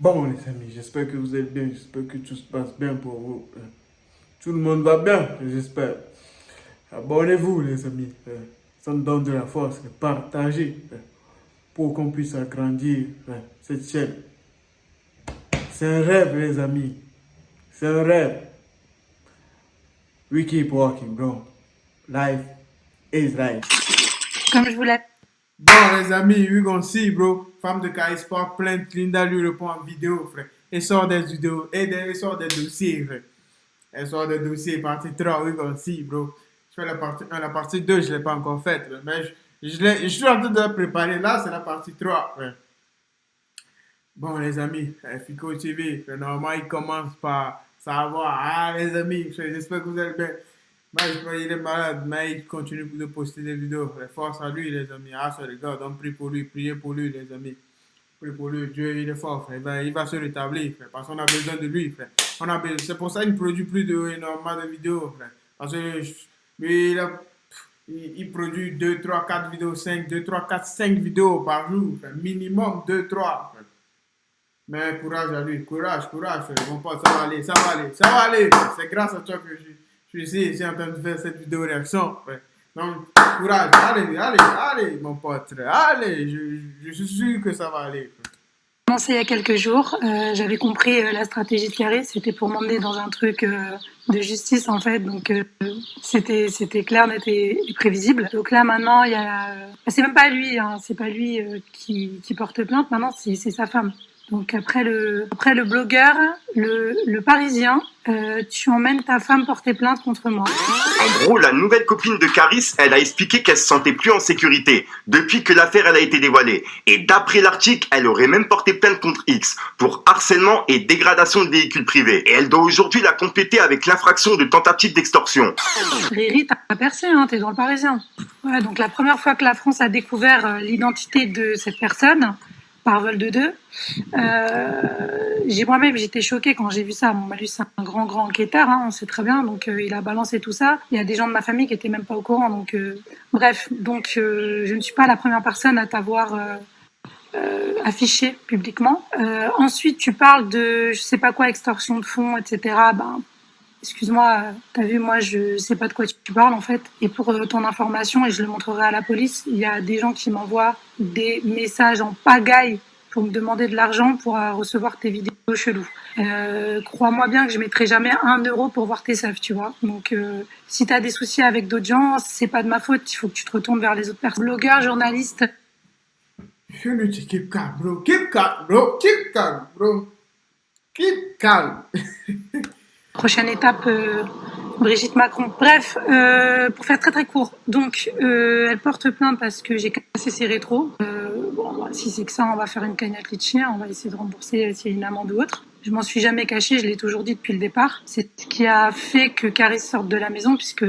Bon, les amis, j'espère que vous êtes bien, j'espère que tout se passe bien pour vous. Tout le monde va bien, j'espère. Abonnez-vous, les amis. Ça me donne de la force de partager pour qu'on puisse agrandir cette chaîne. C'est un rêve, les amis. C'est un rêve. We keep walking, bro. Life is life. Comme je voulais. Bon, les amis, we gonna see, bro. Femme de Kai Sport, plainte, Linda lui répond en vidéo, frère. Elle sort des vidéos, elle sort des dossiers, frère. Elle sort des dossiers, partie 3, we gonna see, bro. Je fais la partie 1, la partie 2, je ne l'ai pas encore faite, mais je suis en train de la préparer. Là, c'est la partie 3, frère. Bon, les amis, Fico TV, normalement, il commence par savoir. Ah, les amis, j'espère que vous allez bien. Mais il est malade, mais il continue de poster des vidéos. Force à lui, les amis. Ah, ça regarde, on prie pour lui, priez pour lui, les amis. Priez pour lui, Dieu, il est fort, frère. Il va se rétablir, frère, parce qu'on a besoin de lui, frère. C'est pour ça qu'il ne produit plus énormément de vidéos, frère. Parce que lui, il produit 2, 3, 4 vidéos, 5, 2, 3, 4, 5 vidéos par jour, frère. Minimum 2, 3, frère. Mais courage à lui, courage, courage, mon pote, ça va aller, ça va aller, ça va aller. C'est grâce à toi que je suis ici en train de faire cette vidéo réaction. Donc, courage, allez, allez, allez, mon pote, allez, je suis sûr que ça va aller. Commencé il y a quelques jours, j'avais compris la stratégie de Carré, c'était pour m'emmener dans un truc de justice en fait, donc c'était clair, net et prévisible. Donc là maintenant, il y a, c'est même pas lui, hein, c'est pas lui qui porte plainte, maintenant c'est sa femme. Donc après le blogueur, le Parisien, tu emmènes ta femme porter plainte contre moi. En gros, la nouvelle copine de Caris, elle a expliqué qu'elle se sentait plus en sécurité depuis que l'affaire elle a été dévoilée. Et d'après l'article, elle aurait même porté plainte contre X pour harcèlement et dégradation de véhicules privés. Et elle doit aujourd'hui la compléter avec l'infraction de tentative d'extorsion. Riri, t'as pas percé, hein, t'es dans le Parisien. Ouais, donc la première fois que la France a découvert l'identité de cette personne, par vol de deux, moi-même j'étais choquée quand j'ai vu ça. Bon, lui c'est un grand enquêteur, hein, on sait très bien, donc il a balancé tout ça. Il y a des gens de ma famille qui étaient même pas au courant, donc bref, donc je ne suis pas la première personne à t'avoir affiché publiquement. Ensuite tu parles de je sais pas quoi, extorsion de fonds, etc. Ben excuse-moi, t'as vu, moi je sais pas de quoi tu parles en fait. Et pour ton information, et je le montrerai à la police, il y a des gens qui m'envoient des messages en pagaille pour me demander de l'argent pour recevoir tes vidéos cheloues. Crois-moi bien que je mettrai jamais 1 euro pour voir tes seufs, tu vois. Donc si t'as des soucis avec d'autres gens, c'est pas de ma faute, il faut que tu te retournes vers les autres personnes. Blogueurs, journalistes. Je ne dis keep calm, bro. Keep calm, bro. Keep calm, bro. Keep calm. Prochaine étape, Brigitte Macron. Bref, pour faire très court, donc elle porte plainte parce que j'ai cassé ses rétros. Bon, si c'est que ça, on va faire une cagnotte litchi, on va essayer de rembourser s'il y a une amende ou autre. Je m'en suis jamais cachée, je l'ai toujours dit depuis le départ. C'est ce qui a fait que Caris sorte de la maison, puisque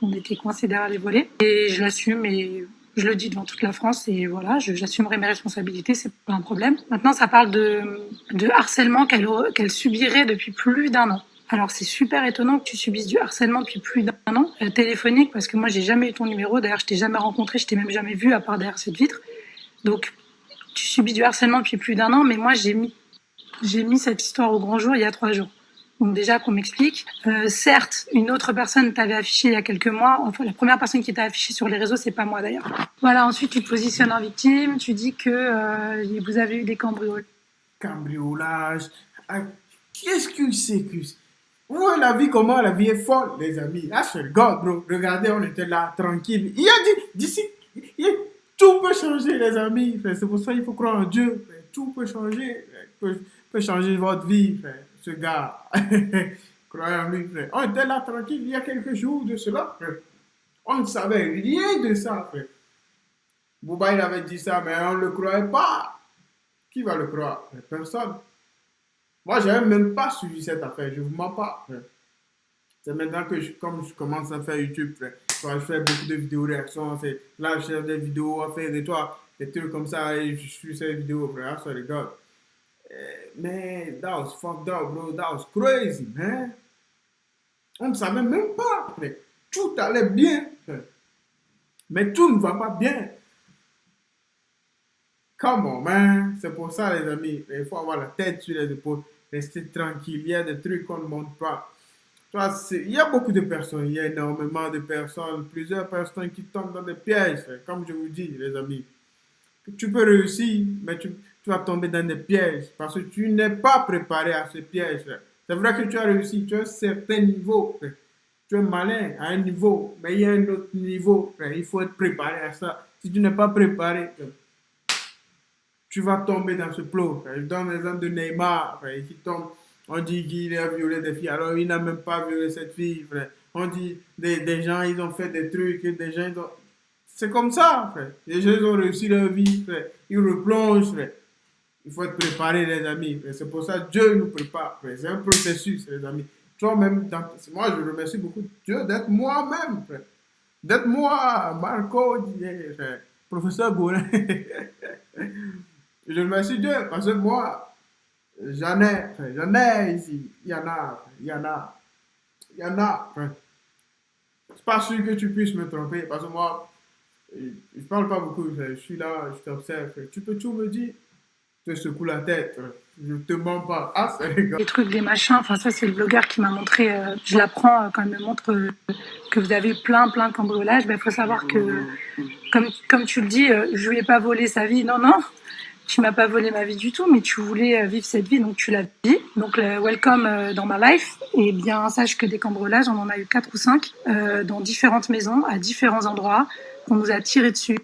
on était coincés derrière les volets. Et je l'assume et je le dis devant toute la France et voilà, j'assumerai mes responsabilités, c'est pas un problème. Maintenant, ça parle de harcèlement qu'elle subirait depuis plus d'1 an. Alors c'est super étonnant que tu subisses du harcèlement depuis plus d'1 an, téléphonique, parce que moi j'ai jamais eu ton numéro, d'ailleurs je t'ai jamais rencontré, je t'ai même jamais vu à part derrière cette vitre. Donc tu subis du harcèlement depuis plus d'1 an, mais moi j'ai mis cette histoire au grand jour il y a 3 jours. Donc déjà qu'on m'explique. Certes, une autre personne t'avait affiché il y a quelques mois. Enfin, la première personne qui t'a affiché sur les réseaux, c'est pas moi d'ailleurs. Voilà. Ensuite, tu te positionnes en victime. Tu dis que vous avez eu des cambriolages. Cambriolage. Ah, qu'est-ce que c'est que... Ouais, la vie, comment la vie est folle, les amis. Ah, je regarde, bro. Regardez, on était là, tranquille. Il a dit, d'ici, tout peut changer, les amis. C'est pour ça qu'il faut croire en Dieu. Tout peut changer. Peut changer votre vie, frère. Ce gars. Croyez en lui, frère. On était là, tranquille, il y a quelques jours de cela, frère. On ne savait rien de ça, frère. Bouba, il avait dit ça, mais on ne le croyait pas. Qui va le croire? Personne. Moi, je n'avais même pas suivi cette affaire, je ne vous mens pas, frère. C'est maintenant que comme je commence à faire YouTube, frère, quand je fais beaucoup de vidéos réactions, là je fais des vidéos, à faire des trucs comme ça, et je suis ces vidéos, frère, ça regarde. Mais that was fucked up, bro, that was crazy, man. On ne savait même pas, frère. Tout allait bien, frère. Mais tout ne va pas bien. Come on, man. C'est pour ça, les amis. Il faut avoir la tête sur les épaules. Rester tranquille. Il y a des trucs qu'on ne montre pas. Tu vois, il y a beaucoup de personnes. Il y a énormément de personnes. Plusieurs personnes qui tombent dans des pièges. Comme je vous dis, les amis. Tu peux réussir, mais tu vas tomber dans des pièges. Parce que tu n'es pas préparé à ces pièges. C'est vrai que tu as réussi. Tu as un certain niveau. Tu es malin à un niveau. Mais il y a un autre niveau. Il faut être préparé à ça. Si tu n'es pas préparé, tu vas tomber dans ce plot. Je donne l'exemple de Neymar, frère, qui tombe. On dit qu'il a violé des filles, alors il n'a même pas violé cette fille, frère. On dit des gens, ils ont fait des trucs, des gens, ils ont... C'est comme ça, frère. Les gens, ils ont réussi leur vie, frère. Ils replongent, frère. Il faut être préparé, les amis. C'est pour ça que Dieu nous prépare, frère. C'est un processus, les amis. Toi-même, moi, je remercie beaucoup Dieu d'être moi-même, frère. D'être moi, Marco, frère. Professeur Gourin. Je remercie Dieu parce que moi, j'en ai ici. Il y en a, il y en a, il y en a. C'est pas sûr que tu puisses me tromper parce que moi, je parle pas beaucoup. Je suis là, je t'observe. Tu peux tout me dire. Je te secoue la tête. Je te mens pas. Ah, c'est les gars. Des trucs, des machins. Enfin, ça, c'est le blogueur qui m'a montré. Je l'apprends quand il me montre que vous avez plein de cambriolages. Il faut savoir que, comme tu le dis, je voulais pas voler sa vie. Non, non. Tu m'as pas volé ma vie du tout, mais tu voulais vivre cette vie, donc tu l'as dit. Donc, welcome dans ma life. Et bien, sache que des cambriolages, on en a eu 4 ou 5 dans différentes maisons, à différents endroits, qu'on nous a tiré dessus,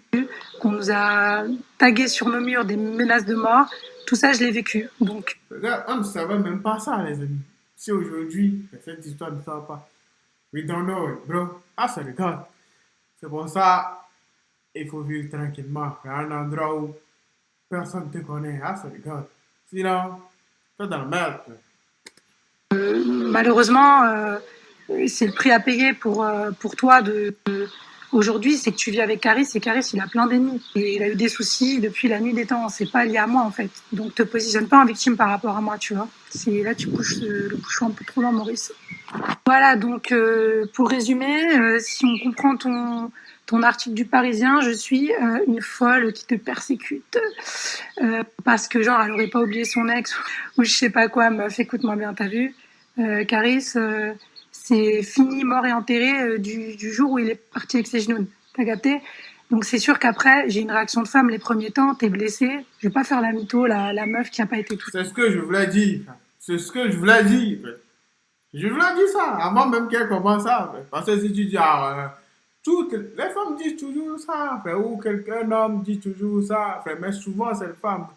qu'on nous a tagué sur nos murs des menaces de mort. Tout ça, je l'ai vécu. Donc, regarde, on ne savait même pas ça, les amis. Si aujourd'hui, cette histoire ne sort pas, we don't know it, bro. Ah, c'est le gars. C'est pour ça, il faut vivre tranquillement. Il y a un endroit où personne ne te connaît. Ah, c'est le gars. Sinon, t'es dans la merde. malheureusement, c'est le prix à payer pour toi aujourd'hui, c'est que tu vis avec Caris et Caris, il a plein d'ennemis. Et il a eu des soucis depuis la nuit des temps. C'est pas lié à moi, en fait. Donc, te positionne pas en victime par rapport à moi, tu vois. C'est là, tu couches le bouchon un peu trop loin, Maurice. Voilà, donc, pour résumer, si on comprend ton article du Parisien, je suis une folle qui te persécute parce que genre elle aurait pas oublié son ex ou je sais pas quoi. Meuf, écoute-moi bien, t'as vu Caris, c'est fini, mort et enterré du jour où il est parti avec ses genoux. T'as capté? Donc c'est sûr qu'après j'ai une réaction de femme les premiers temps. T'es blessée, je vais pas faire la mytho, la meuf qui a pas été toute. C'est ce que je voulais dire. C'est ce que je voulais dire. Je voulais dire ça avant même qu'elle commence ça. Parce que si tu dis toutes les femmes disent toujours ça, frère, ou un homme dit toujours ça, frère, mais souvent c'est les femmes.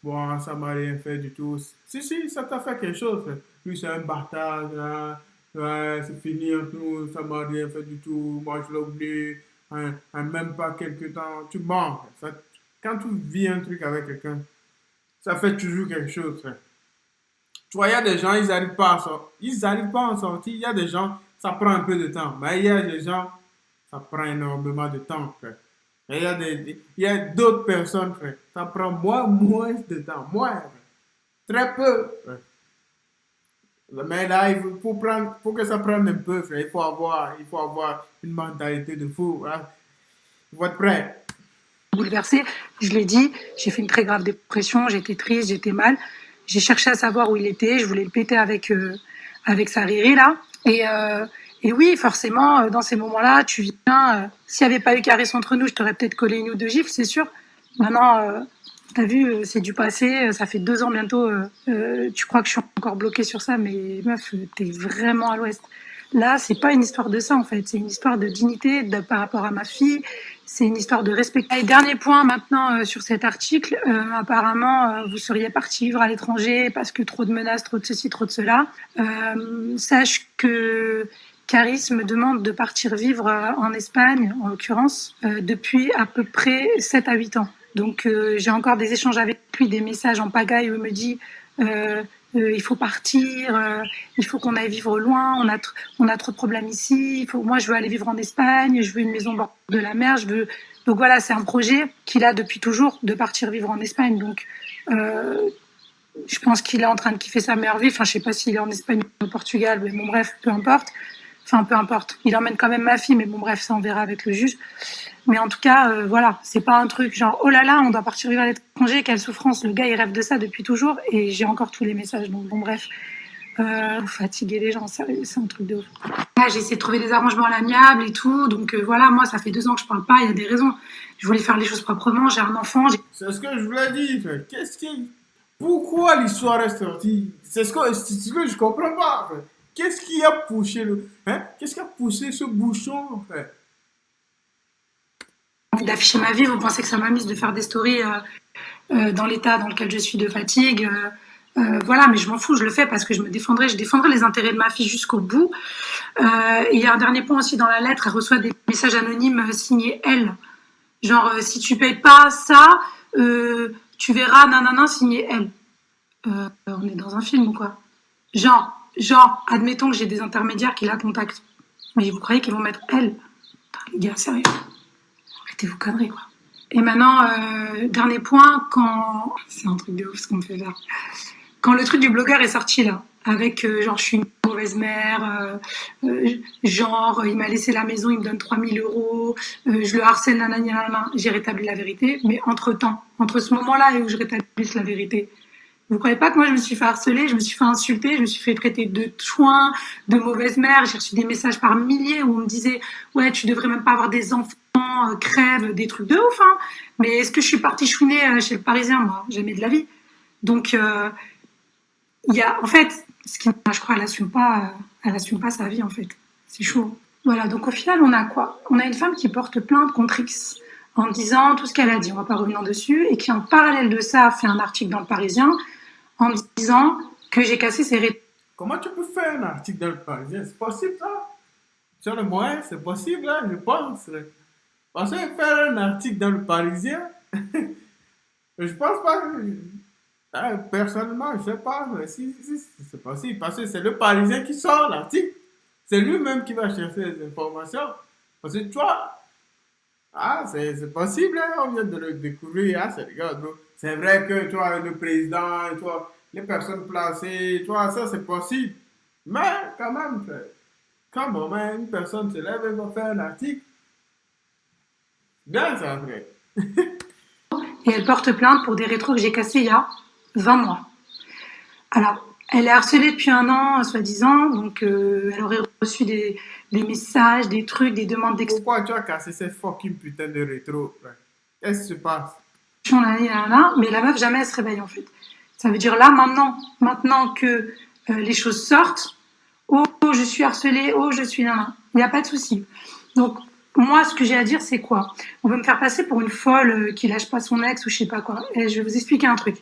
Bon, ça m'a rien fait du tout. Si, ça t'a fait quelque chose, frère. Lui, c'est un bâtard, hein. Ouais, c'est fini entre nous, ça m'a rien fait du tout, moi je l'ai oublié, même pas quelques temps, tu mens. Quand tu vis un truc avec quelqu'un, ça fait toujours quelque chose, frère. Tu vois, il y a des gens, ils n'arrivent pas à sortir. Ils n'arrivent pas à en sortir. Il y a des gens, ça prend un peu de temps. Mais il y a des gens, ça prend énormément de temps, frère. Et il y a d'autres personnes, frère. Ça prend moins de temps. Moins, frère. Très peu, frère. Mais là, faut que ça prenne un peu, frère. Il faut avoir une mentalité de fou. Hein. Il faut être prêt. Bouleversée, je l'ai dit, j'ai fait une très grave dépression, j'étais triste, j'étais mal. J'ai cherché à savoir où il était, je voulais le péter avec sa Riri là. Et oui, forcément, dans ces moments-là, tu viens. S'il n'y avait pas eu Caris entre nous, je t'aurais peut-être collé une ou deux gifles, c'est sûr. Maintenant, t'as vu, c'est du passé, ça fait 2 ans bientôt. Tu crois que je suis encore bloquée sur ça, mais meuf, t'es vraiment à l'ouest. Là, c'est pas une histoire de ça en fait, c'est une histoire de dignité par rapport à ma fille. C'est une histoire de respect. Et dernier point maintenant sur cet article. Apparemment, vous seriez parti vivre à l'étranger parce que trop de menaces, trop de ceci, trop de cela. Sache que Caris me demande de partir vivre en Espagne, en l'occurrence, depuis à peu près 7 à 8 ans. Donc j'ai encore des échanges avec lui, des messages en pagaille où il me dit il faut partir, il faut qu'on aille vivre loin, on a trop de problèmes ici, moi je veux aller vivre en Espagne, je veux une maison au bord de la mer, donc voilà, c'est un projet qu'il a depuis toujours de partir vivre en Espagne. Donc je pense qu'il est en train de kiffer sa meilleure vie. Enfin, je sais pas s'il est en Espagne ou au Portugal, mais bon bref, peu importe. Enfin, peu importe. Il emmène quand même ma fille, mais bon, bref, ça on verra avec le juge. Mais en tout cas, voilà, c'est pas un truc genre oh là là, on doit partir vivre à l'étranger, quelle souffrance. Le gars, il rêve de ça depuis toujours et j'ai encore tous les messages. Donc bon, bref, fatiguer les gens, sérieux, c'est un truc de ouf. Là, j'ai essayé de trouver des arrangements à l'amiable et tout. Donc voilà, moi, ça fait 2 ans que je parle pas. Il y a des raisons. Je voulais faire les choses proprement. J'ai un enfant. C'est ce que je voulais dire, frère. Pourquoi l'histoire est sortie? C'est ce que je comprends pas, frère. Qu'est-ce qui a poussé Qu'est-ce qui a poussé ce bouchon, frère? Envie d'afficher ma vie. Vous pensez que ça m'amuse de faire des stories dans l'état dans lequel je suis de fatigue voilà, mais je m'en fous, je le fais parce que je défendrai les intérêts de ma fille jusqu'au bout. Il y a un dernier point aussi dans la lettre, elle reçoit des messages anonymes signés elle. Genre, si tu payes pas ça, tu verras nanana signé elle. On est dans un film ou quoi? Genre, admettons que j'ai des intermédiaires qui la contactent. Mais vous croyez qu'ils vont mettre elle? Putain, les gars, sérieux. Arrêtez vos conneries, quoi. Et maintenant, dernier point, c'est un truc de ouf ce qu'on me fait faire. Quand le truc du blogueur est sorti là, avec genre je suis une mauvaise mère, genre il m'a laissé la maison, il me donne 3000 euros, je le harcèle, nanana, j'ai rétabli la vérité. Mais entre ce moment-là et où je rétablisse la vérité, vous croyez pas que moi je me suis fait harceler, je me suis fait insulter, je me suis fait traiter de chouin, de mauvaise mère, j'ai reçu des messages par milliers où on me disait ouais tu devrais même pas avoir des enfants, crève, des trucs de ouf, hein. Mais est-ce que je suis partie chouiner chez le Parisien? Moi, jamais de la vie. Donc il y a, en fait, je crois, elle assume pas sa vie, en fait. C'est chaud. Voilà, donc au final, on a quoi? On a une femme qui porte plainte contre X en disant tout ce qu'elle a dit, on va pas revenir dessus, et qui en parallèle de ça a fait un article dans le Parisien en disant que j'ai cassé ses rétaux. Comment tu peux faire un article dans le Parisien? C'est possible, ça? Sur le moyen, c'est possible, hein, je pense. Parce que faire un article dans le Parisien, je pense pas que... personnellement, je sais pas si c'est possible. Parce que c'est le Parisien qui sort l'article. C'est lui-même qui va chercher les informations. Parce que toi, c'est possible, hein, on vient de le découvrir. C'est regarde, bro. C'est vrai que toi, le président, toi, les personnes placées, toi, ça c'est possible. Mais quand même, quand une personne se lève et va faire un article, bien ça, vrai. Et elle porte plainte pour des rétros que j'ai cassés il y a 20 mois. Alors, elle est harcelée depuis 1 an, soi-disant, donc elle aurait reçu des messages, des trucs, des demandes d'explication. Pourquoi tu as cassé ces fucking putain de rétro? Qu'est-ce qui se passe? Mais la meuf, jamais elle se réveille, en fait. Ça veut dire là, maintenant que les choses sortent, oh, je suis harcelée, oh, je suis là. Il n'y a pas de souci. Donc, moi, ce que j'ai à dire, c'est quoi? On veut me faire passer pour une folle qui lâche pas son ex ou je sais pas quoi. Et je vais vous expliquer un truc.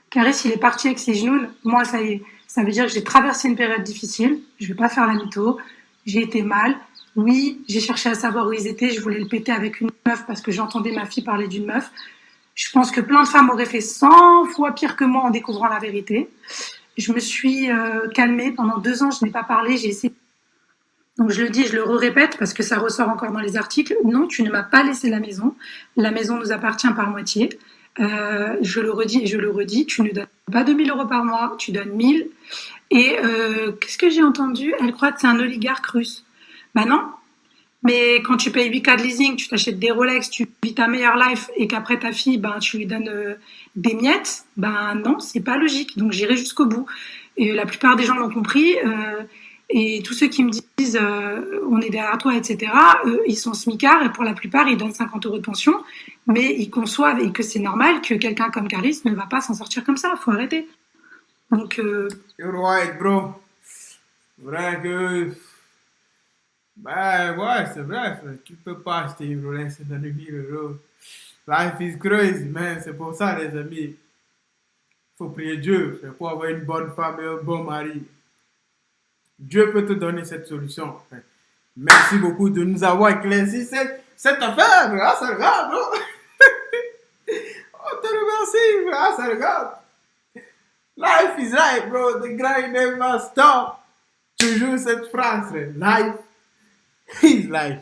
Caris, il est parti avec ses genoux. Moi, ça y est. Ça veut dire que j'ai traversé une période difficile. Je vais pas faire la mytho. J'ai été mal. Oui, j'ai cherché à savoir où ils étaient. Je voulais le péter avec une meuf parce que j'entendais ma fille parler d'une meuf. Je pense que plein de femmes auraient fait 100 fois pire que moi en découvrant la vérité. Je me suis calmée. Pendant 2 ans, je n'ai pas parlé. J'ai essayé. Donc je le dis, je le répète parce que ça ressort encore dans les articles. Non, tu ne m'as pas laissé la maison. La maison nous appartient par moitié. Je le redis et je le redis. Tu ne donnes pas 2000 euros par mois, tu donnes 1000. Et qu'est-ce que j'ai entendu? Elle croit que c'est un oligarque russe. Ben non. Mais quand tu payes 8K de leasing, tu t'achètes des Rolex, tu vis ta meilleure life et qu'après ta fille, ben tu lui donnes des miettes, ben non, c'est pas logique. Donc j'irai jusqu'au bout. Et la plupart des gens l'ont compris. Et tous ceux qui me disent on est derrière toi, etc., ils sont smicards et pour la plupart, ils donnent 50 euros de pension, mais ils conçoivent et que c'est normal que quelqu'un comme Caris ne va pas s'en sortir comme ça. Faut arrêter. Donc, You're right, bro. C'est vrai que... Ben ouais, c'est vrai, frère. Tu peux pas acheter une Rolex et donner 1000 euros. Life is crazy, man. C'est pour ça, les amis. Faut prier Dieu, frère, pour avoir une bonne femme et un bon mari. Dieu peut te donner cette solution. Merci beaucoup de nous avoir éclairci cette affaire. Ah, ça regarde, bro. On te remercie. Ah, ça regarde. Life is life, bro. The grind never stop. Toujours cette phrase. Life is life.